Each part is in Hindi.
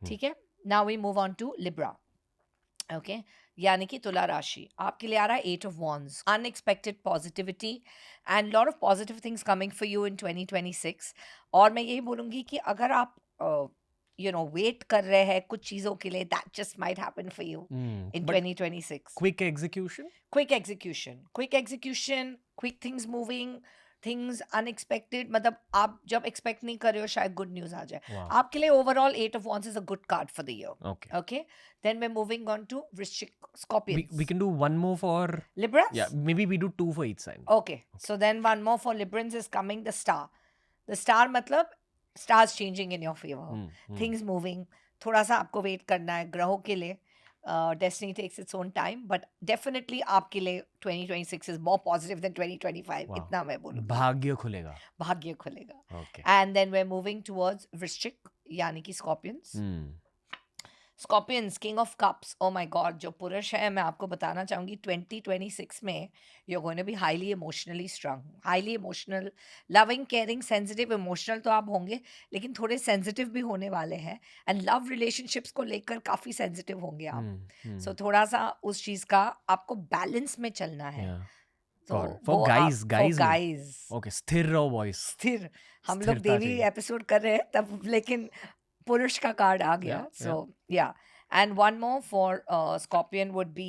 ठीक है. Now we move on to Libra. Okay, यानी कि तुला राशि आपके लिए आ रहा है 8 of wands, unexpected positivity and lot of positive things coming for you in 2026. और मैं यही बोलूँगी कि अगर आप वेट कर रहे हैं कुछ चीज़ों के लिए, that just might happen for you in But 2026. quick execution? quick execution, quick things moving, things unexpected. मतलब आप जब एक्सपेक्ट नहीं कर रहे हो शायद गुड न्यूज आ जाए. Wow. आपके लिए overall 8 of wands is a good card for the year. Okay. Okay, then we're moving on to Vrishchik, Scorpions. We can do one more for Libras. yeah. Maybe we do 2 for each sign. Okay, so then one more for Librans is coming, the star. The star मतलब stars changing in your favor, things moving. थोड़ा सा आपको वेट करना है ग्रहों के लिए. Destiny takes its own time, but definitely आपके लिए 2026 is more positive than 2025. Wow. इतना मैं बोलूँगी. भाग्य खुलेगा. भाग्य खुलेगा. Okay. And then we're moving towards Vrishchik, यानी कि Scorpions. Scorpions, King of Cups. Oh my God, जो पुरुष है मैं आपको बताना चाहूँगी 2026 में you're going to be highly emotionally strong, highly emotional, loving, caring, sensitive. Emotional तो आप होंगे लेकिन थोड़े sensitive भी होने वाले हैं, and love relationships को लेकर काफ़ी sensitive होंगे आप. So थोड़ा सा उस चीज़ का आपको balance में चलना है. Yeah. तो For वो guys, guys for में. guys. Okay, स्थिर रहो boys. स्थिर. हम लोग स्थिरता देवी चाहिए. एपिसोड कर रहे हैं तब, लेकिन पुरुष का कार्ड आ गया. Yeah, So yeah, and one more for Scorpion would be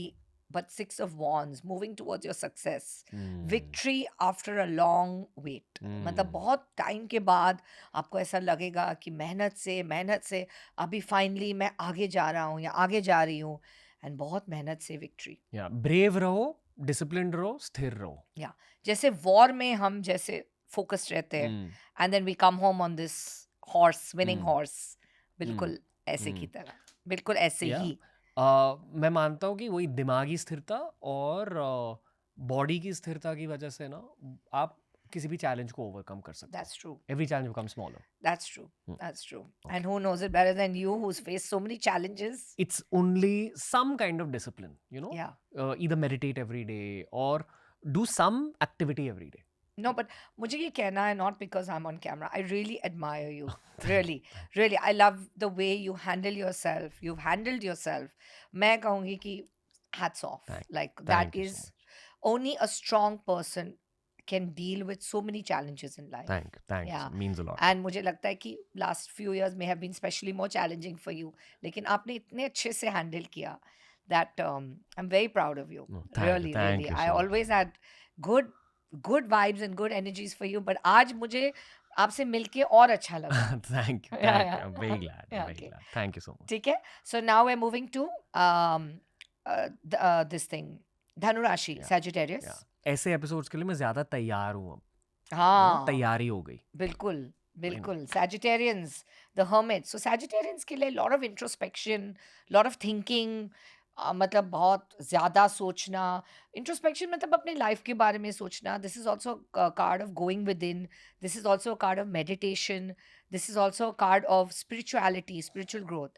but 6 of wands, moving towards your success, victory after a long wait. मतलब बहुत टाइम के बाद आपको ऐसा लगेगा कि मेहनत से अभी फाइनली मैं आगे जा रहा हूँ या आगे जा रही हूँ, एंड बहुत मेहनत से विक्ट्री. Yeah, brave रहो, disciplined रहो, स्थिर रहो. या जैसे वॉर में हम जैसे फोकस्ड रहते हैं and then we come home on this horse, winning horse, बिल्कुल ऐसे की तरह, बिल्कुल ऐसे Yeah. ही. मैं मानता हूँ कि वही दिमागी स्थिरता और बॉडी की स्थिरता की वजह से ना आप किसी भी चैलेंज को ओवरकम कर सकते That's true. हो. Every challenge becomes smaller. That's true. That's true. And who knows it better than you, who's faced so many challenges? It's only some kind of discipline, you know. Yeah. Either meditate every day or do some activity every day. No, but मुझे ये कहना है, not because I'm on camera. I really admire you. Really, really. I love the way you handle yourself. You've handled yourself. मैं कहूँगी कि hats off. Like that Thank you so is only a strong person can deal with so many challenges in life. Thank you. Yeah. Means a lot. And मुझे लगता है कि last few years may have been especially more challenging for you. लेकिन आपने इतने अच्छे से handle किया that I'm very proud of you. No, Really, thank really. you I so much. always had good vibes and good energies for you. But आज मुझे आपसे मिलके और अच्छा लगा. Thank you. Yeah. I'm very glad. Yeah, Very okay. glad. Thank you so much. ठीक है. So now we're moving to this thing, Dhanu Rashi, Sagittarius. Yeah. ऐसे एपिसोड्स के लिए मैं ज्यादा तैयार हूँ अब. हाँ, तैयारी हो गई. बिल्कुल. Sagittarians, the hermit. So Sagittarians के लिए lot of introspection, lot of thinking. मतलब बहुत ज़्यादा सोचना. इंट्रोस्पेक्शन मतलब अपने लाइफ के बारे में सोचना. This is also card of going with in. This is also card of meditation. This is also card of spirituality, spiritual growth.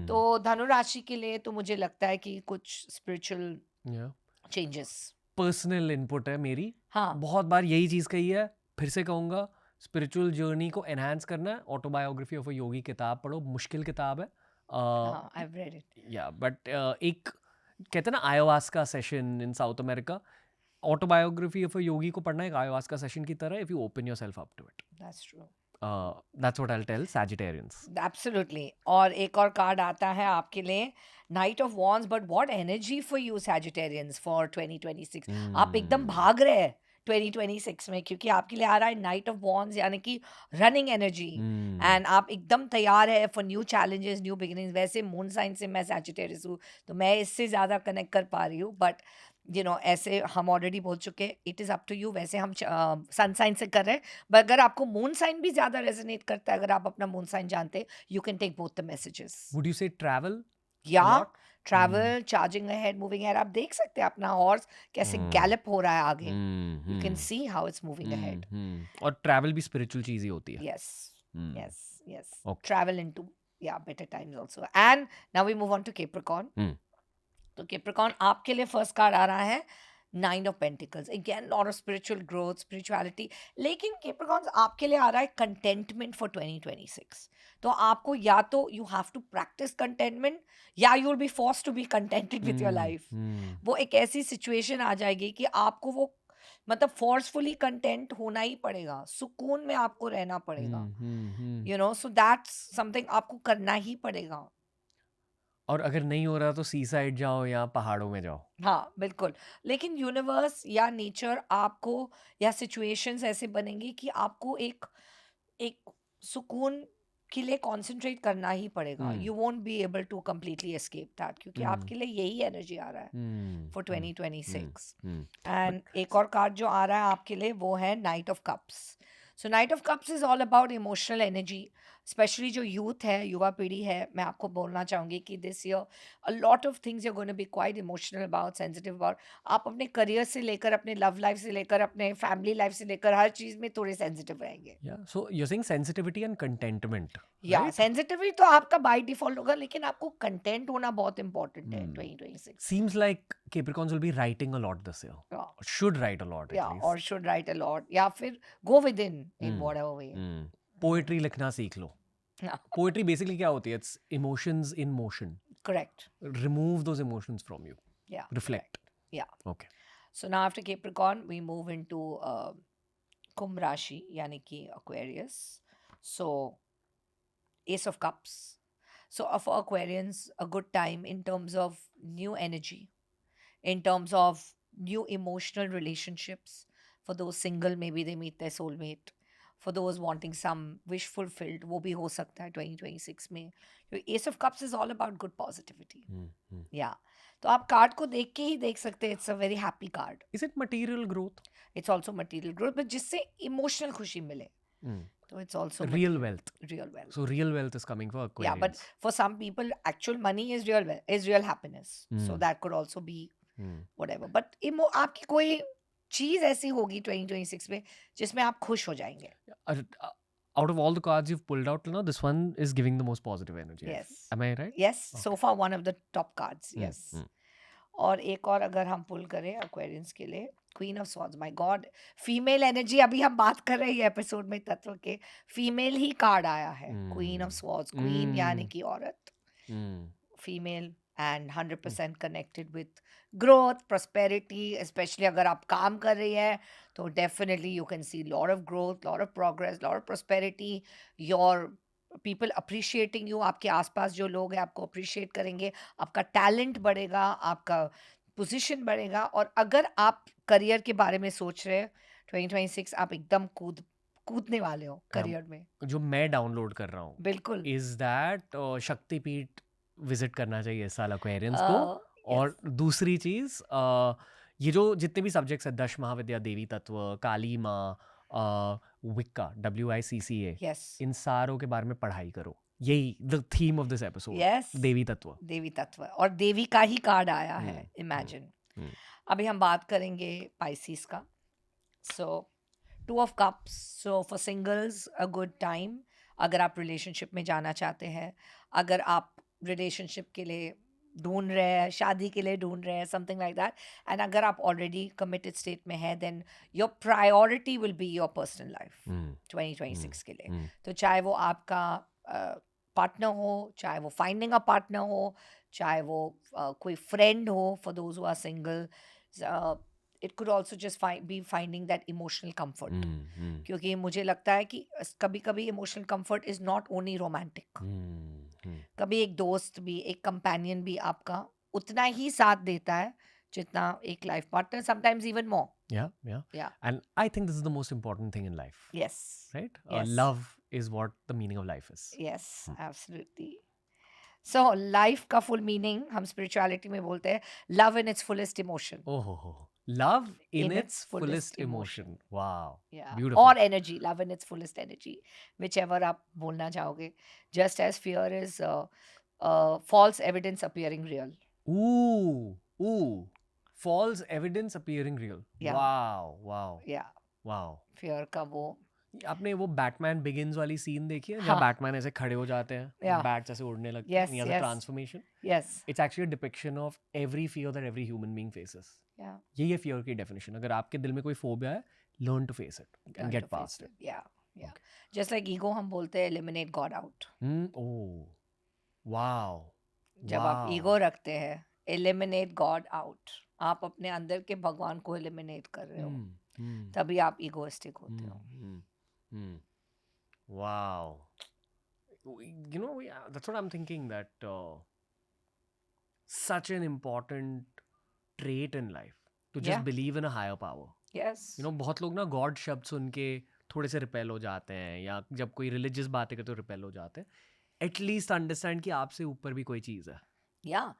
तो धनु राशि के लिए तो मुझे लगता है कि कुछ स्पिरिचुअल चेंजेस. पर्सनल इनपुट है मेरी. हाँ, बहुत बार यही चीज़ कही है, फिर से कहूँगा. स्पिरिचुअल जर्नी को एनहांस करना है. ऑटोबायोग्राफी ऑफ अ योगी किताब पढ़ो. मुश्किल किताब है. I've read it. या बट एक कहते हैं ना ayahuasca session in South America. Autobiography of a yogi को पढ़ना एक ayahuasca सेशन की तरह, if you open yourself up to it. That's true. That's what I'll tell Sagittarians. Absolutely. और एक और कार्ड आता है आपके लिए, Knight of Wands. But what energy for you Sagittarians for 2026. आप एकदम भाग रहे हैं 2026 में, क्योंकि आपके लिए आ रहा है Knight of Wands, यानी कि रनिंग एनर्जी. एंड आप एकदम तैयार है for new challenges, new beginnings. वैसे मून साइन से मैं Sagittarius हूँ तो मैं इससे ज़्यादा कनेक्ट कर पा रही हूँ. बट ऐसे हम ऑलरेडी बोल चुके, it is up to you. वैसे हम सन साइन से कर रहे हैं, बट अगर आपको मून साइन भी ज़्यादा रेजोनेट करता है, अगर आप अपना मून साइन जानते, you can take both the messages. Would you say travel? या travel, charging ahead, moving ahead. आप देख सकते हैं अपना हॉर्स कैसे गैलप हो रहा है आगे. You can see how it's moving ahead. और ट्रैवल भी स्पिरिचुअल चीज ही होती है. Yes. Okay. Travel into better times also. And now we move on to Capricorn. तो Capricorn आपके लिए फर्स्ट कार्ड आ रहा है Nine of Pentacles. Again, lot of spiritual growth, spirituality. लेकिन Capricorns आपके लिए आ रहा है contentment for 2026. तो आपको या तो you have to practice contentment या you will be forced to be contented with your life. वो एक ऐसी situation आ जाएगी कि आपको वो मतलब forcefully content होना ही पड़ेगा, सुकून में आपको रहना पड़ेगा. You know, so that's something आपको करना ही पड़ेगा. और अगर नहीं हो रहा तो सी साइड जाओ या पहाड़ों में जाओ. हाँ बिल्कुल. लेकिन यूनिवर्स या नेचर आपको या सिचुएशंस ऐसे बनेंगी कि आपको एक एक सुकून के लिए कंसंट्रेट करना ही पड़ेगा. You won't be able to completely escape that क्योंकि आपके लिए यही एनर्जी आ रहा है फॉर 2026. एंड एक और कार्ड जो आ रहा है आपके लिए वो है night of cups. So night of cups is all about emotional energy. Specially जो यूथ है, युवा पीढ़ी है, मैं आपको बोलना चाहूँगी कि this year a lot of things you gonna be quite emotional about, sensitive about. आप अपने करियर से लेकर, अपने लव लाइफ से लेकर, अपने फैमिली लाइफ से लेकर हर चीज़ में थोड़े सेंसिटिव रहेंगे. Yeah, so you're saying sensitivity and contentment, या right? सेंसिटिविटी तो आपका बाय डिफॉल्ट होगा, लेकिन आपको कंटेंट होना बहुत इंपॉर्टेंट है 2026. Seems like Capricorns will be writing a lot this year. Yeah. Or should write a lot at Yeah, least. or should write a lot या फिर go within in whatever way. Poetry लिखना सीख लो. Yeah, Poetry basically क्या होती है? It's emotions in motion. correct. Remove those emotions from you. Yeah. Reflect. Yeah. Okay. So now after Capricorn, we move into Kumbh Rashi, यानी कि Aquarius. So Ace of Cups. So for Aquarians, a good time in terms of new energy, in terms of new emotional relationships. For those single, maybe they meet their soulmate. For those wanting some wish fulfilled, वो भी हो सकता है 2026 में. Ace of Cups is all about good positivity. Yeah. तो आप कार्ड को देख के ही देख सकते हैं. It's a very happy card. Is it material growth? It's also material growth, but जिससे emotional खुशी मिले. So it's also Real wealth. real wealth. So real wealth is coming for Aquarians. Yeah, but for some people, actual money is real happiness. So that could also be whatever. But आपकी कोई चीज ऐसी होगी 2026 में जिसमें आप खुश हो जाएंगे. Out of all the cards you've pulled out till now, this one is giving the most positive energy. Yes. Am I right? Yes, so far one of the top cards. Yes. और एक और अगर हम पुल करें Aquarians के लिए, queen of swords. My God, female energy. अभी हम बात कर रहे हैं एपिसोड में तत्व के, फीमेल ही कार्ड आया है. Queen of swords. क्वीन यानी कि औरत, female, and 100% connected with growth, prosperity. Specially अगर आप काम कर रही है तो definitely you can see lot of growth, lot of progress, lot of prosperity. Your people appreciating you. आपके आसपास जो लोग हैं आपको अप्रिशिएट करेंगे. आपका टैलेंट बढ़ेगा, आपका पोजीशन बढ़ेगा. और अगर आप करियर के बारे में सोच रहे हैं 2026, आप एकदम कूदने वाले हो करियर में. जो मैं डाउनलोड कर रहा हूँ, बिल्कुल. is that शक्तिपीठ विजिट करना चाहिए इस साल Aquarians को. और दूसरी चीज, ये जो जितने भी सब्जेक्ट्स है, दश महाविद्या, देवी तत्व, काली माँ, विक्का, WICCA, यस, इन सारों के बारे में पढ़ाई करो. यही the theme of this episode. Yes, देवी तत्व. देवी तत्व. और देवी का ही कार्ड आया है, इमेजिन. अभी हम बात करेंगे पाइसिस का. सो 2 of Cups. So for singles a good time अगर आप रिलेशनशिप में जाना चाहते हैं, अगर आप रिलेशनशिप के लिए ढूंढ रहे हैं, शादी के लिए ढूंढ रहे हैं, समथिंग लाइक दैट. एंड अगर आप ऑलरेडी कमिटेड स्टेट में हैं, then your priority will be your personal life 2026 के लिए. तो चाहे वो आपका पार्टनर हो, चाहे वो फाइंडिंग अ पार्टनर हो, चाहे वो कोई फ्रेंड हो, for those who are single, it could also just be finding that emotional comfort. क्योंकि मुझे लगता है कि कभी कभी emotional comfort is not only romantic. कभी एक दोस्त भी, एक कंपेनियन भी आपका उतना ही साथ देता है जितना एक life partner, sometimes even more. Yeah. And I think this is the most important thing in life. Yes. Right? Yes. Love is what the meaning of life is. Yes, absolutely. So life का full meaning हम spirituality में बोलते हैं love in its fullest emotion. Oh. Love in its fullest emotion. Wow. Yeah. Beautiful. Or energy, love in its fullest energy, whichever आप बोलना चाहोगे. Just as fear is false evidence appearing real. Ooh. False evidence appearing real. Yeah. Wow. Yeah. Wow. Fear का वो. आपने वो बैटमैन बिगिंस वाली सीन देखी है, जहाँ बैटमैन ऐसे खड़े हो जाते हैं, Yeah. बैट्स ऐसे उड़ने लगते हैं, Yes, यहाँ yes. Transformation. Yes. It's actually a depiction of every fear that every human being faces. Yeah. यही है फियर की डेफिनेशन. अगर आपके दिल में कोई फोबिया है, learn to face it and Learn get to face past it. It. Yeah. Yeah. Just like ego हम बोलते हैं eliminate God out. Oh wow जब आप ईगो वाओ. रखते हैं, eliminate God out. आप अपने अंदर के भगवान को eliminate कर रहे हो, तभी आप egoistic होते हो. Wow. You know, yeah, that's what I'm thinking, that such an important trait in life to just Yeah. believe in a higher power. Yes. You know, बहुत लोग ना गॉड शब्द सुन के थोड़े से रिपेल हो जाते हैं, या जब कोई रिलीजियस बातें करते तो रिपेल हो जाते हैं. एटलीस्ट अंडरस्टैंड कि आपसे ऊपर भी कोई चीज़ है. Yeah.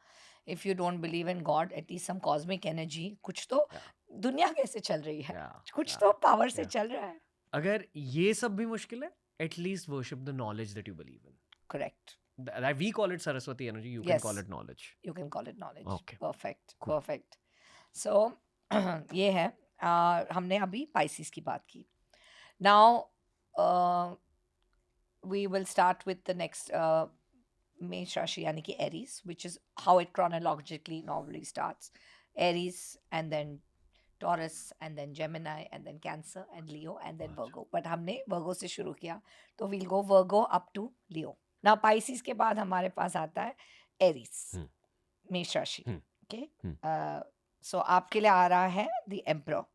If you don't believe in God, at least some cosmic energy, कुछ तो Yeah. दुनिया कैसे चल रही है, Yeah, कुछ yeah, तो पावर से yeah. चल रहा है. अगर ये सब भी मुश्किल है, at least worship the knowledge that you believe in. Correct. We call it Saraswati energy, you can Yes. call it knowledge. You can call it knowledge. Okay. Perfect. Cool. Perfect. So ये है, हमने अभी Pisces की बात की. Now we will start with the next Mesh Rashi यानी कि Aries, which is how it chronologically normally starts. Aries and then Taurus and then Gemini and then Cancer and Leo and then अच्छा. Virgo. But हमने Virgo से शुरू किया, तो we'll go Virgo up to Leo. Now Pisces के बाद हमारे पास आता है Aries, मेष राशि. Okay. So आपके लिए आ रहा है The Emperor,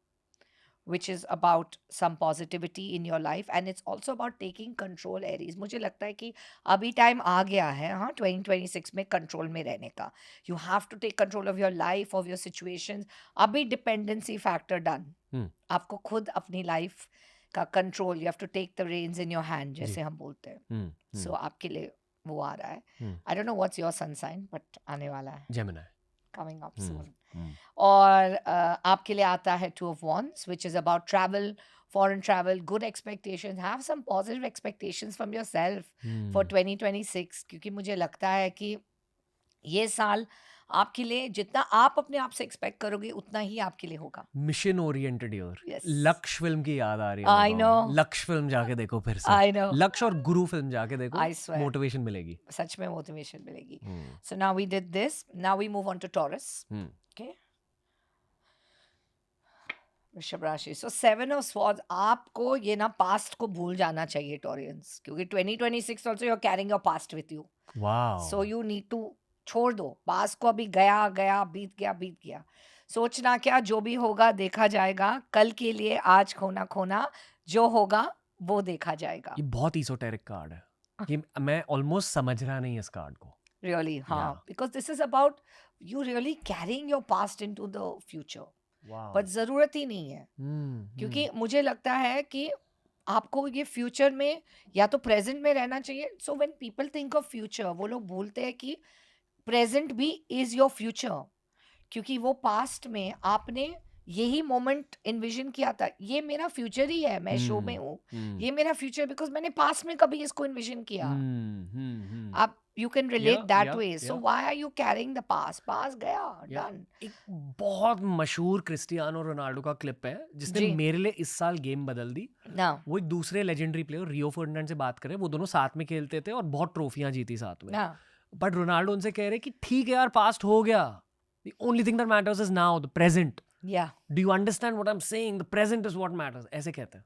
which is about some positivity in your life and it's also about taking control. Aries, मुझे लगता है कि अभी टाइम आ गया है, हाँ, 2026 में कंट्रोल में रहने का. You have to take control of your life, of your situations. अभी डिपेंडेंसी फैक्टर डन. आपको खुद अपनी लाइफ का control, you have to take the reins in your hand, जैसे हम बोलते हैं. So आपके लिए वो आ रहा है. I don't know what's your sun sign, but आने वाला है. Gemini. Coming up soon. और आपके लिए आता है Two of Wands, which is about travel, foreign travel, good expectations. Have some positive expectations from yourself for 2026, क्योंकि मुझे लगता है कि ये साल आपके लिए जितना आप अपने आप से एक्सपेक्ट करोगे उतना ही आपके लिए होगा. Mission oriented year. Yes. लक्ष्य फिल्म की याद आ रही है. I know. लक्ष्य फिल्म जाके देखो फिर से. I know. लक्ष्य और गुरु फिल्म जाके देखो. I swear. मोटिवेशन मिलेगी. सच में मोटिवेशन मिलेगी. So now we did this. Now we move on to Taurus. Okay. वृषभ राशि. So 7 of Swords, आपको ये ना पास्ट को भूल जाना चाहिए टोरियंस, क्योंकि 2026 also you're carrying your past with you. Wow. So you need to छोड़ दो पास्ट को. अभी गया गया, बीत गया. सोचना क्या, जो भी होगा देखा जाएगा. कल के लिए आज खोना खोना, जो होगा वो देखा जाएगा. ये बहुत esoteric कार्ड है. ये मैं ऑलमोस्ट समझ रहा नहीं इस कार्ड को. Really, हाँ. Yeah. Because this is about you really carrying your past into the future. Wow. But ज़रूरत ही नहीं है, क्योंकि मुझे लगता है कि आपको ये फ्यूचर में या तो प्रेजेंट में रहना चाहिए. So when people think of future, वो लोग भूलते हैं कि प्रेजेंट भी इज योर फ्यूचर, क्योंकि वो पास्ट में आपने यही मोमेंट इन्विजन किया था. ये मेरा फ्यूचर ही है, मैं शो में हूँ, ये मेरा फ्यूचर, बिकॉज मैंने पास्ट में कभी इसको इन्विजन किया. आप you can relate that way. So why are you carrying the past गया, डन. एक बहुत मशहूर क्रिस्टियानो रोनाल्डो का क्लिप है जिसने मेरे लिए इस साल गेम बदल दी ना. वो एक दूसरे लेजेंडरी प्लेयर रियो फर्डिनेंड से बात करें. वो दोनों साथ में खेलते थे और बहुत ट्रॉफियां जीती साथ में. बट रोनाल्डो उनसे कह रहे कि ठीक है यार, पास्ट हो गया. The only thing that matters is now, the present. Yeah. Do you understand what I'm saying? The present is what matters. ऐसे कहते हैं.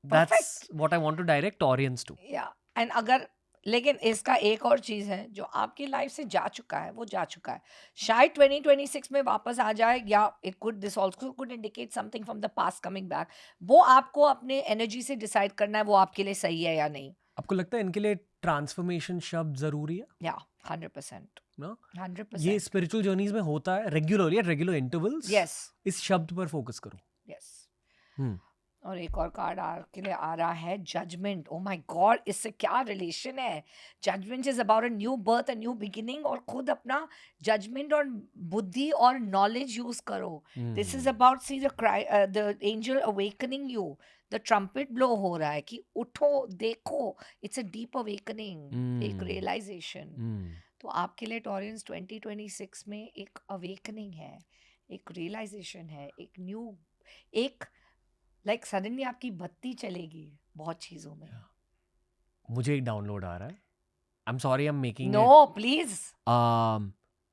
Perfect. That's what I want to direct audience to. Yeah. And अगर, लेकिन इसका एक और चीज़ है जो आपकी लाइफ से जा चुका है, वो जा चुका है. शायद 2026 में वापस आ जाए, या this also could indicate something from the past coming back. वो आपको अपने एनर्जी से डिसाइड करना है वो आपके लिए सही है या नहीं. आपको लगता है इनके लिए ट्रांसफॉर्मेशन शब्द जरूरी है? Yeah, 100%. No? 100%. ये स्पिरिचुअल जर्नीज में होता है regularly, at regular intervals. Yes. इस शब्द पर फोकस करो. Yes. और एक और कार्ड आपके लिए आ रहा है जजमेंट. ओ माय गॉड, इससे क्या रिलेशन है? Judgement is about a new birth, a new beginning, और खुद अपना जजमेंट और बुद्धि और नॉलेज यूज करो. This is about see the angel awakening you. The trumpet blow हो रहा है कि उठो, देखो. इट्स अ डीप अवेकनिंग, एक रियलाइजेशन. तो आपके लिए टॉरियंस 2026 में एक अवेकनिंग है, एक रियलाइजेशन है, एक न्यू, एक लाइक सडनली आपकी बत्ती चलेगी बहुत चीजों में. मुझे एक डाउनलोड आ रहा है. I am sorry, I am making no please.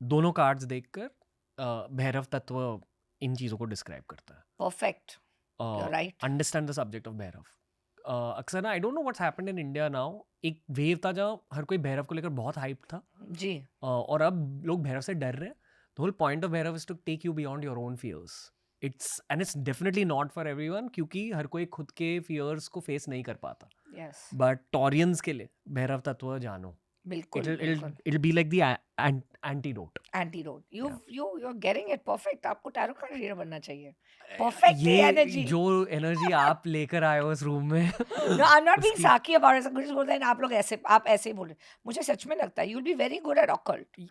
दोनों कार्ड्स देखकर भैरव तत्व इन चीज़ों को डिस्क्राइब करता है. Perfect, you right. Understand the subject of Bhairav. अक्सर ना I don't know what's happened in India now. एक वेव था जहाँ हर कोई भैरव को लेकर बहुत हाइप था. जी. और अब लोग भैरव से डर रहे हैं. The whole point of Bhairav is to take you beyond your own fears. It's definitely not for everyone, क्योंकि हर कोई खुद के फियर्स को फेस नहीं कर पाता. यस, बट टॉरियंस के लिए भैरव तत्व जानो. बिल्कुल It'll बिल्कुल. be like the antidote. Antidote. you're getting it perfect. आपको टैरो कार्ड रीडर बनना चाहिए. Perfect ये energy. जो एनर्जी आप लेकर आए हो इस रूम में No, I'm not being उसकी साकी about it. कुछ बोलते हैं आप लोग ऐसे, आप ऐसे ही बोल रहे. मुझे सच में लगता है you'll be very good at occult.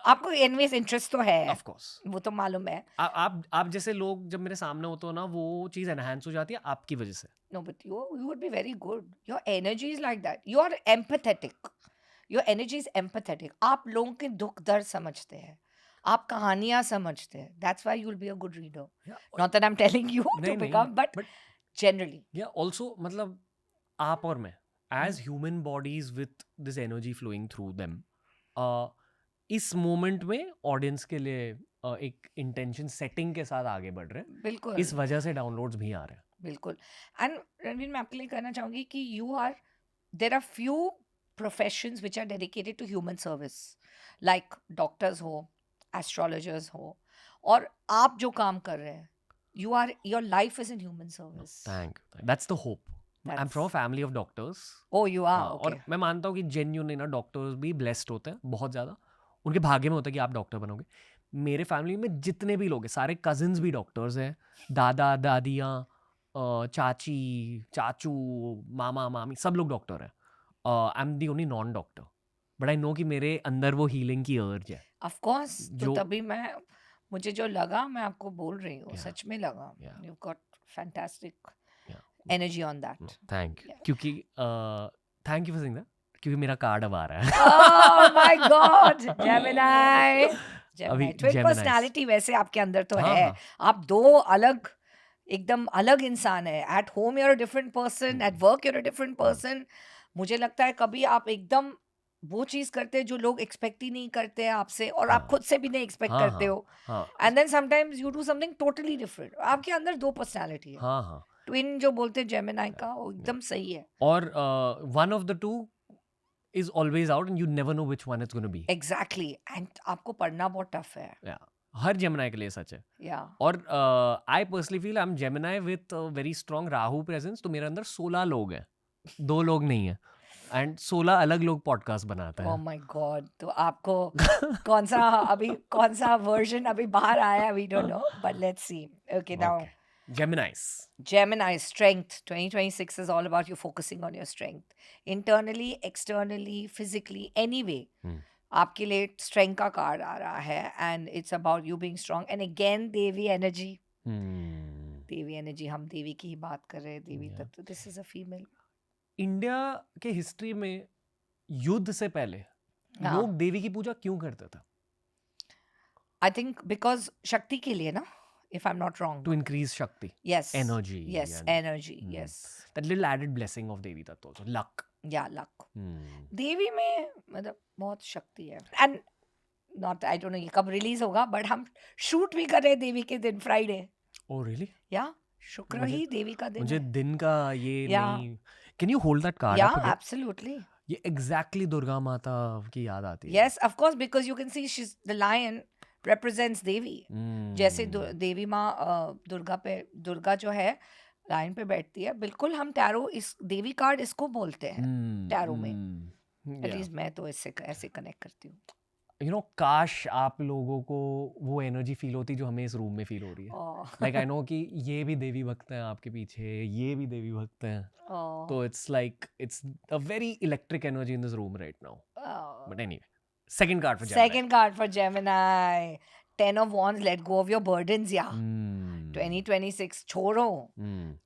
आपको एनवेज इंटरेस्ट तो है, ऑफ कोर्स. वो तो मालूम है. आप जैसे लोग जब मेरे सामने होते हो ना, वो चीज एनहांस हो जाती है आपकी वजह से. No, but you would be very good. Your energy is like that. You are empathetic. Your energy is empathetic. आप लोगों के दुख दर्द समझते हैं. आप कहानियां समझते हैं. That's why you'll be a good reader. Not that I'm telling you to नहीं become, but generally. या ऑल्सो मतलब आप और मैं as human bodies with this energy flowing through them, इस मोमेंट में ऑडियंस के लिए एक इंटेंशन सेटिंग के साथ आगे बढ़ रहे हैं. बिल्कुल इस वजह से डाउनलोड्स भी आ रहे हैं. बिल्कुल. एंड रणवीर, मैं आपके लिए कहना चाहूंगी कि there are few professions which are dedicated to human service, like doctors हो, एस्ट्रोलॉजर्स हो, और आप जो काम कर रहे हैं, your life is in human service. Thank you. That's the hope. I am from a family of doctors. Oh, you are. और Okay. मैं मानता हूँ कि जेन्युइनली ना डॉक्टर्स भी ब्लेस्ड होते हैं बहुत ज़्यादा. उनके भाग्य में होता है कि आप डॉक्टर बनोगे. मेरे फैमिली में जितने भी लोग हैं, सारे कजिन्स भी डॉक्टर्स हैं. दादा दादियाँ, चाची चाचू, मामा मामी, सब लोग डॉक्टर हैं. I am the only non doctor, but I know कि मेरे अंदर वो हीलिंग की अर्ज है. Of course. तो जो तभी मुझे जो लगा, मैं आपको बोल रही हूँ, Yeah. सच में लगा. Yeah. You've got fantastic Yeah. energy on that. Thank you. Yeah. क्योंकि thank you for saying that, क्योंकि मेरा कार्ड अब आ रहा है. Oh my God, Gemini. अभी Twin Geminis. personality वैसे आपके अंदर तो हाँ, है. हाँ. आप दो एकदम अलग इंसान है. At home you're a different person, at work you're a different person. मुझे लगता है कभी आप एकदम वो चीज करते हैं जो लोग एक्सपेक्ट ही नहीं करते हैं आपसे, और आप हाँ. खुद से भी नहीं एक्सपेक्ट हाँ, करते हो. हाँ. And then sometimes you do something totally different. आपके अंदर दो पर्सनालिटी है. हाँ, हाँ. ट्विन जो बोलते हैं जेमिनाई का, वो एकदम सही है. और one of the two is always out and you never know which one it's going to be. Exactly. And आपको पढ़ना बहुत टफ है. Yeah. हर जेमिनाई के लिए सच है. या और I personally feel I am Gemini with very strong Rahu presence. तो मेरे अंदर 16 लोग हैं, 2 लोग नहीं है. एंड 16 अलग लोग पॉडकास्ट बनाते ओह हैं. My God. तो आपको कौन सा वर्जन अभी बाहर आया, we don't know, but let's see. Okay, now Geminis. Gemini strength. 2026 is all about you focusing on your strength. Internally, externally, physically, any way. आपके लिए strength का कार्ड आ रहा है, and it's about you being strong. And again, Devi energy. Devi energy, हम देवी की ही बात कर रहे हैं. देवी तत्व. This is a female. India के हिस्ट्री में युद्ध से पहले लोग देवी की पूजा क्यों करते थे? I think because शक्ति के लिए ना, if I'm not wrong. To increase Shakti. Yes. Energy. Yes, and energy. Yes. That little added blessing of Devi Tattva also. Luck. Yeah, luck. देवी में मतलब बहुत शक्ति है. And not, I don't know ये कब रिलीज होगा, बट हम शूट भी कर रहे हैं देवी के दिन, फ्राइडे. Oh really? या शुक्र ही देवी का दिन मुझे है. दिन का ये Yeah. नहीं. Can you hold that card Yeah, up again? absolutely. ये exactly दुर्गा माता की याद आती है. Yes, of course, because you can see the lion represents देवी. जैसे देवी माँ दुर्गा जो है लाइन पे बैठती है, बिल्कुल हम टैरो इस देवी कार्ड इसको बोलते हैं टैरो में. एटलीस्ट मैं तो इससे ऐसे कनेक्ट करती हूँ. You know, काश आप लोगों को वो एनर्जी फील होती जो हमें इस रूम में फील हो रही है. लाइक आई नो कि ये भी देवी भक्त हैं आपके पीछे, ये भी देवी भक्त हैं. तो it's like it's a very electric energy in this room right now. But anyway, second card for Gemini. Second card for Gemini. 10 of Wands, let go of your burdens, yeah. 2026 छोड़ो.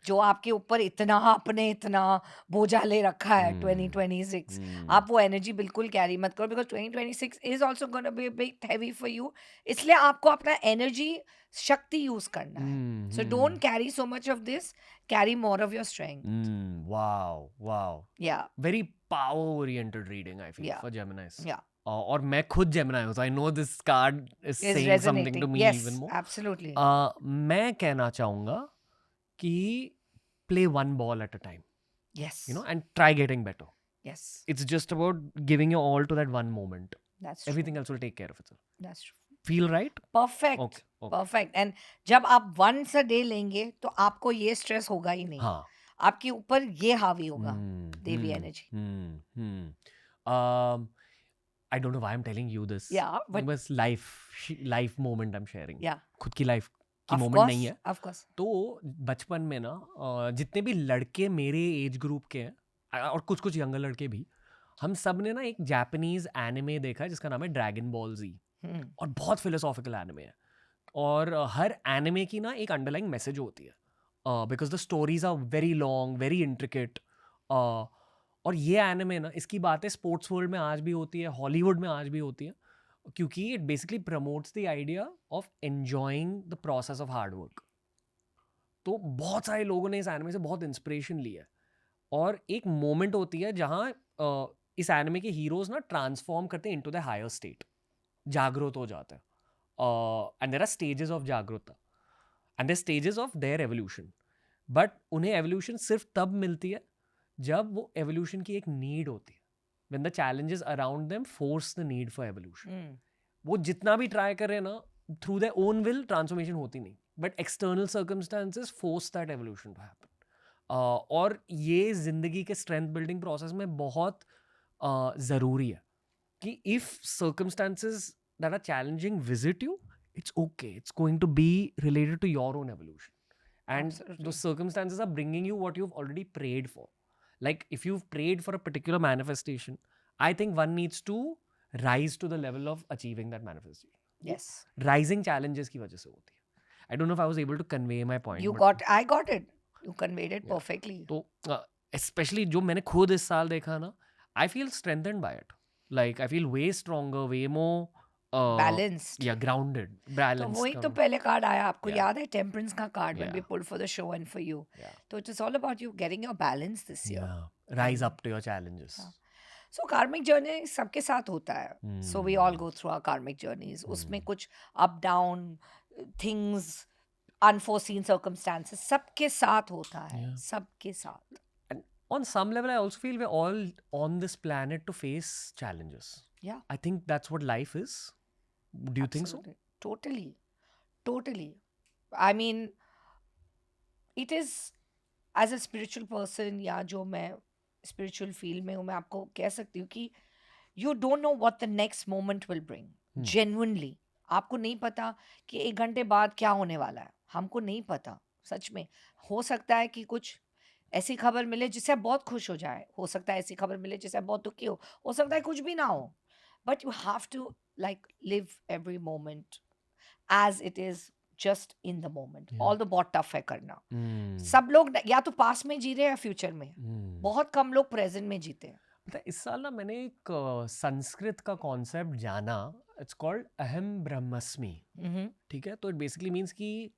जो आपके ऊपर इतना बोझा ले रखा है 2026. आप वो एनर्जी बिल्कुल कैरी मत करो, because 2026 is also going to be a bit heavy for you. इसलिए आपको अपना एनर्जी शक्ति यूज करना है. So don't carry so much of this. Carry more of your strength. Wow. Yeah. Very power oriented reading I feel Yeah. for Geminis. Yeah. और मैं खुद जेमिनी हूँ, so I know this card is Is saying something to resonating. me Yes, even more. absolutely. मैं कहना चाहूँगा कि play one ball at a time, Yes. and try getting better. Yes. It's just about giving your all to that one moment. That's true. Everything else will take care of itself. That's true. Feel right? Perfect. Okay. Perfect. And जब आप once a day लेंगे तो आपको ये स्ट्रेस होगा ही नहीं, हाँ. आपके ऊपर ये हावी होगा देवी energy. I don't know why I'm telling you this. Yeah, but बस life moment I'm sharing. yeah, खुद की life की of moment course, नहीं है. of course. तो बचपन में ना जितने भी लड़के मेरे एज ग्रुप के हैं और कुछ कुछ यंगर लड़के भी, हम सब ने ना एक जापानीज एनिमे देखा है जिसका नाम है ड्रैगन बॉल जी. और बहुत फिलोसॉफिकल एनिमे है, और हर एनिमे की ना एक अंडरलाइंग मैसेज होती है, because the stories are very long, very intricate. और ये एनिमे ना, इसकी बातें स्पोर्ट्स वर्ल्ड में आज भी होती है, हॉलीवुड में आज भी होती है, क्योंकि it basically promotes the idea of enjoying the process of hard work. तो बहुत सारे लोगों ने इस एनिमे से बहुत इंस्पिरेशन ली है, और एक मोमेंट होती है जहाँ इस एनिमे के हीरोज ना ट्रांसफॉर्म करते हैं इनटू द हायर स्टेट, जागरूक हो जाते हैं. And there are stages of जागरूकता and there stages of their evolution. But उन्हें एवोल्यूशन सिर्फ तब मिलती है जब वो एवोल्यूशन की एक नीड होती है, when the challenges around them force the need for evolution. वो जितना भी ट्राई करे ना, through their own will transformation होती नहीं, but external circumstances force that evolution to happen. और ये जिंदगी के स्ट्रेंथ बिल्डिंग प्रोसेस में बहुत ज़रूरी है कि if circumstances that are challenging visit you, it's okay, it's going to be related to your own evolution, and Absolutely. those circumstances are bringing you what you've already prayed for. Like if you've prayed for a particular manifestation, I think one needs to rise to the level of achieving that manifestation. Yes. Rising challenges की वजह से होती है. I don't know if I was able to convey my point. I got it. You conveyed it perfectly. तो especially जो मैंने खुद इस साल देखा ना, I feel strengthened by it. Like I feel way stronger, way more balanced. Yeah, grounded, balanced. तो वही तो पहले कार्ड आया, आपको Yeah. याद है टेम्परेंस का card, when Yeah. we pulled for the show and for you. Yeah. So it is all about you getting your balance this year. Yeah. Rise up to your challenges. So karmic journey सबके साथ होता है. So we all go through our karmic journeys. उसमें कुछ up down things, unforeseen circumstances सबके साथ होता है. Yeah. सबके साथ. And on some level, I also feel we're all on this planet to face challenges. Yeah. I think that's what life is. Do you think so? Absolutely. Totally. I mean, it is, as a spiritual person, या जो मैं spiritual field में हूँ, मैं आपको कह सकती हूँ कि you don't know what the next moment will bring. Genuinely. आपको नहीं पता कि 1 घंटे बाद क्या होने वाला है. हमको नहीं पता. सच में हो सकता है कि कुछ ऐसी खबर मिले जिससे आप बहुत खुश हो जाए, हो सकता है ऐसी खबर मिले जिससे आप बहुत दुखी हो सकता है कुछ भी ना हो. But you have to like live every moment as it is, just in the moment. Yeah. All the बहुत टफ है करना. सब लोग या तो पास में जी रहे हैं या फ्यूचर में. बहुत कम लोग प्रेजेंट में जीते हैं. पता है, इस साल ना मैंने एक संस्कृत का कॉन्सेप्ट जाना. इट्स कॉल्ड अहम ब्रह्मस्मि. ठीक है, तो इट बेसिकली मीन्स कि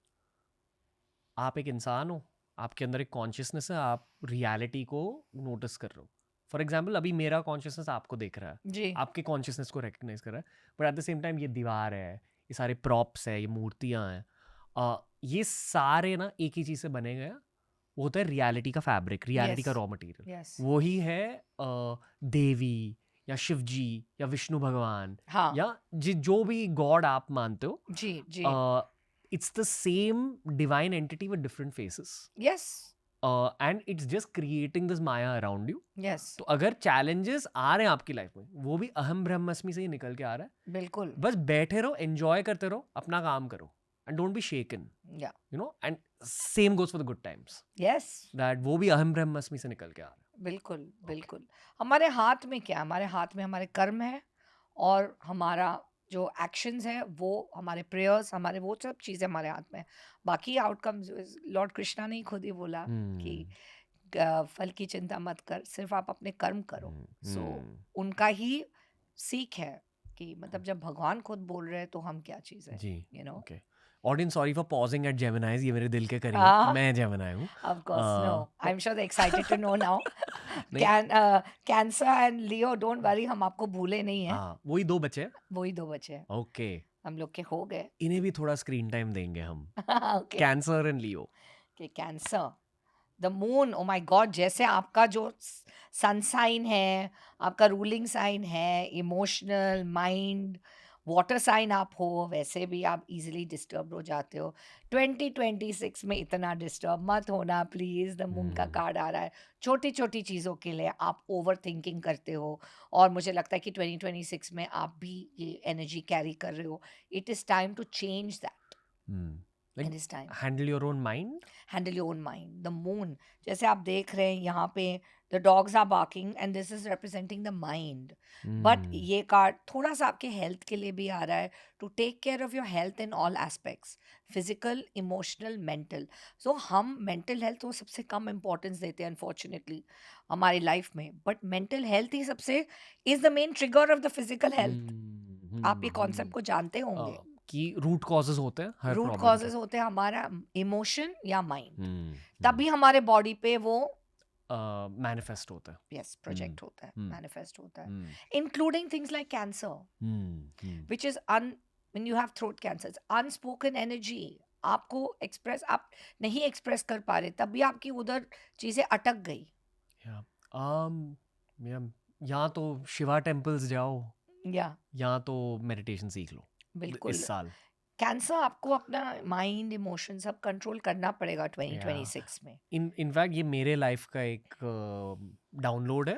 आप एक इंसान हो, आपके अंदर एक कॉन्शियसनेस है, आप रियलिटी को नोटिस कर रहे हो. फॉर एग्जाम्पल अभी मेरा कॉन्शियसनेस आपको देख रहा है, जी. आपके कॉन्शियसनेस को रिकग्नाइज कर रहा है, but at the same time ये दीवार है, ये सारे प्रॉप्स है, ये मूर्तियाँ हैं, ये सारे ना एक ही चीज़ से बने गए हैं. वो होता है रियलिटी का फैब्रिक, रियलिटी का रॉ मटेरियल. Yes. वही है देवी या शिव जी या विष्णु भगवान, हाँ. या जो भी गॉड आप मानते हो. जी जी. It's the same divine entity with different faces. Yes. And it's just creating this Maya around you. Yes. तो अगर challenges आ रहे हैं आपकी लाइफ में, वो भी अहम ब्रह्मस्मि से ही निकल के आ रहा है. बिल्कुल. बस बैठे रहो, enjoy करते रहो, अपना काम करो, and don't be shaken. Yeah. You know, and same goes for the good times. Yes. That वो भी अहम ब्रह्मस्मि से निकल के आ रहा है. बिल्कुल बिल्कुल. हमारे हाथ में क्या है? हमारे हाथ में हमारे कर्म है, और हमारा जो एक्शंस है वो हमारे प्रेयर्स, हमारे वो सब चीज़ें हमारे हाथ में. बाकी आउटकम्स लॉर्ड कृष्णा ने खुद ही बोला कि फल की चिंता मत कर, सिर्फ आप अपने कर्म करो. सो उनका ही सीख है कि मतलब जब भगवान खुद बोल रहे हैं तो हम क्या चीज़ है, जी. You know. Okay. Audience sorry for pausing at Gemini's, ये मेरे दिल के करीब है, Ah, मैं जेमिनाई हूँ। of course, no. तो I'm sure they're excited to know now. नहीं, Cancer and Leo, don't worry, हम आपको भूले नहीं हैं. हाँ वही 2 बचे हैं। वही 2 बचे हैं. ओके, हम लोग के हो गए. इन्हें भी थोड़ा स्क्रीन टाइम देंगे हम। Okay. कैंसर एंड लियो। कि cancer, the moon, oh my God, जैसे आपका जो सन साइन है, आपका रूलिंग साइन है, इमोशनल, माइंड, वाटर साइन आप हो, वैसे भी आप इजीली डिस्टर्ब हो जाते हो. 2026 में इतना डिस्टर्ब मत होना प्लीज. द मून का कार्ड आ रहा है. छोटी छोटी चीज़ों के लिए आप ओवर थिंकिंग करते हो, और मुझे लगता है कि 2026 में आप भी ये एनर्जी कैरी कर रहे हो. It is time to change that. Like, it is time. Handle your own mind. Handle your own mind. The moon, जैसे आप देख रहे हैं यहाँ पे, the dogs are barking and this is representing the mind. But ये कार्ड थोड़ा सा आपके हेल्थ के लिए भी आ रहा है, to take care of your health in all aspects, physical, emotional, mental. So हम मेंटल हेल्थ को सबसे कम इम्पोर्टेंस देते हैं अनफॉर्चुनेटली हमारी लाइफ में, बट मेंटल हेल्थ ही सबसे is the main trigger of the physical health. आप ये कॉन्सेप्ट को जानते होंगे. कि रूट कॉजेज होते हैं हर रूट प्रॉब्लम कॉजेज होते हैं हमारा इमोशन या माइंड, के। तभी हमारे बॉडी पे वो मैनिफेस्ट होता है। यस प्रोजेक्ट होता है, मैनिफेस्ट होता है, hmm, including things like cancer, which is when you have throat cancer, it's unspoken energy. आपको एक्सप्रेस, आप नहीं एक्सप्रेस कर पा रहे, तभी आपकी उधर चीजें अटक गई. या तो शिवा टेम्पल्स जाओ, या तो मेडिटेशन सीख लो बिल्कुल. इस साल। कैंसर आपको अपना माइंड, इमोशन सब कंट्रोल करना पड़ेगा 2026 में. इनफैक्ट ये मेरे लाइफ का एक डाउनलोड है।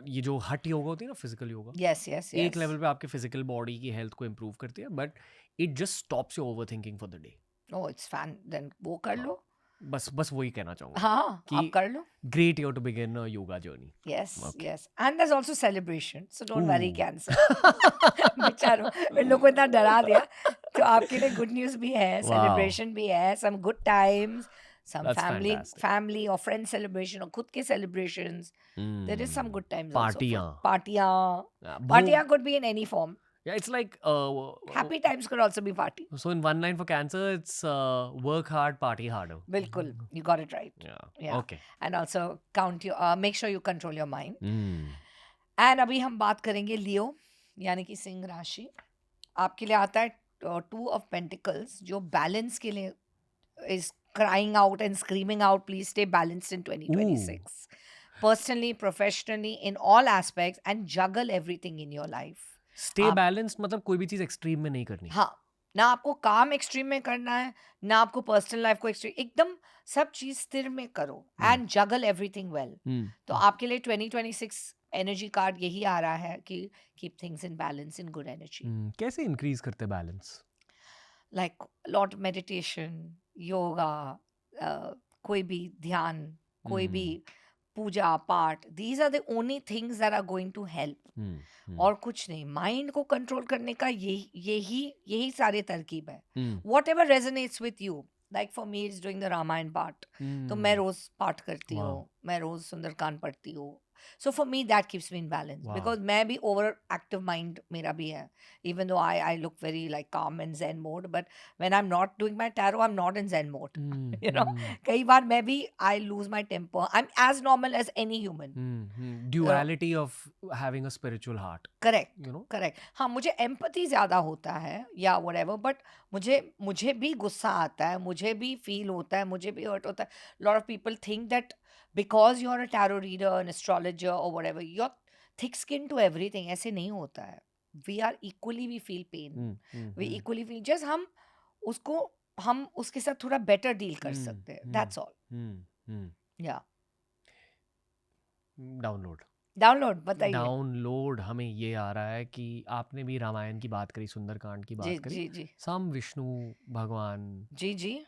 ये जो हट योगा होती है ना, फिजिकल योगा, यस यस एक यस. लेवल पे आपके फिजिकल बॉडी की हेल्थ को इम्प्रूव करती है, but it just stops your over thinking for the day. Oh it's fun, then वो कर लो. बस वही कहना चाहूंगा हाँ कि आप कर लो. Great year to begin a yoga journey. Yes, Okay. yes. And there's also celebration. So don't worry, Ooh. Cancer. बेचारों, इन लोगों को इतना डरा दिया, तो आपके लिए गुड न्यूज़ भी है, Wow. सेलिब्रेशन भी है, some good times, some That's family fantastic. family or friend celebration और खुद के celebrations. There is some good times also. पार्टियां। Partiyan. Partiyan could be in any form. Yeah, it's like Happy times could also be party. so in one line for cancer, it's work hard, party harder. बिल्कुल, you got it right. Yeah. Okay. And also make sure you control your mind. Mm. And अभी हम बात करेंगे लियो, यानी कि सिंह राशि. आपके लिए आता है 2 ऑफ पेंटिकल्स, जो बैलेंस के लिए is crying out and screaming out, please stay balanced in 2026, personally, professionally, in all aspects, and juggle everything in your life. Stay balanced मतलब कोई भी चीज एक्सट्रीम में नहीं करनी। हाँ, ना आपको काम एक्सट्रीम में करना है, ना आपको पर्सनल लाइफ को एक्सट्रीम, एकदम सब चीज स्थिर में करो एंड जगल एवरीथिंग वेल. तो आपके लिए 2026 एनर्जी कार्ड यही आ रहा है कि keep things in balance, in good energy. कैसे इंक्रीज करते balance? Like lot meditation, yoga, कोई भी ध्यान, कोई भी पूजा पाठ, these are the only things that are going to help. और कुछ नहीं. माइंड को कंट्रोल करने का यही सारे तरकीब है. Whatever resonates with you. Like for me is doing the Ramayana पाठ, तो मैं रोज पाठ करती हूँ, मैं रोज सुंदरकांड पढ़ती हूँ. So for me that keeps me in balance. Wow. Because मैं भी over active mind मेरा भी है, even though I look very like calm and zen mode, but when I'm not doing my tarot, I'm not in zen mode. You know, कई बार मैं भी I lose my temper. I'm as normal as any human. Duality of having a spiritual heart. Correct. You know? Correct. हाँ, मुझे empathy ज़्यादा होता है या whatever, but मुझे भी गुस्सा आता है, मुझे भी feel होता है, मुझे भी hurt होता है. Lot of people think that because you're a tarot reader, an astrologer or whatever, you're thick skinned to everything. ऐसे नहीं होता है. We are equally, we feel pain. We equally feel, just हम उसके साथ थोड़ा better deal कर सकते हैं. That's all. Yeah. Download बताइए. डाउनलोड हमें ये आ रहा है कि आपने भी रामायण की बात करी, सुंदरकांड की बात करी. जी. Some विष्णु भगवान जी.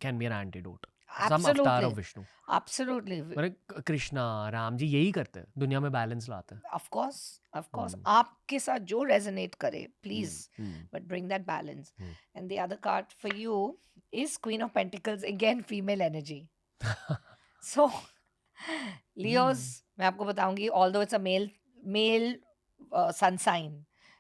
can be an antidote. Absolutely. Some avatar of Vishnu. Absolutely. Krishna, Ram ji यही करते हैं, दुनिया में बैलेंस लाते हैं. Of course. आपके साथ जो resonate करे, please, but bring that balance. And the other card for you is Queen of Pentacles, again female energy. So Leos, मैं आपको बताऊंगी, although it's a male sun sign,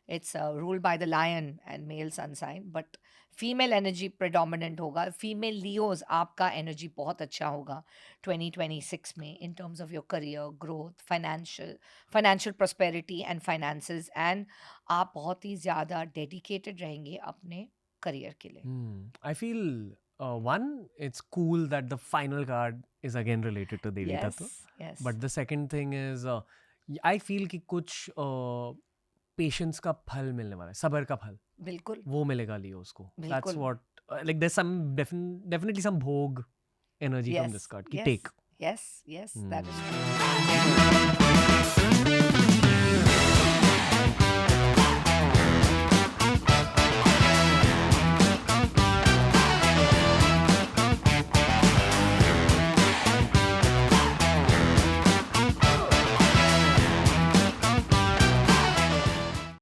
It's ruled by the lion and male sun sign, but female energy predominant होगा. फीमेल लियोज आपका एनर्जी बहुत अच्छा होगा 2026 में in terms of your career growth, financial prosperity and finances. And आप बहुत ही ज़्यादा डेडिकेटेड रहेंगे अपने करियर के लिए. I feel one, it's cool that the final card is again related to Devi Tattva. Yes. But the second thing is, I feel कि कुछ पेशेंस का फल मिलने वाला है, सबर का फल बिल्कुल वो मिलेगा लियो उसको. That's बिल्कुल. what like there's some definitely some भोग energy from Yes, this card कि yes, take. yes, Hmm. that is true.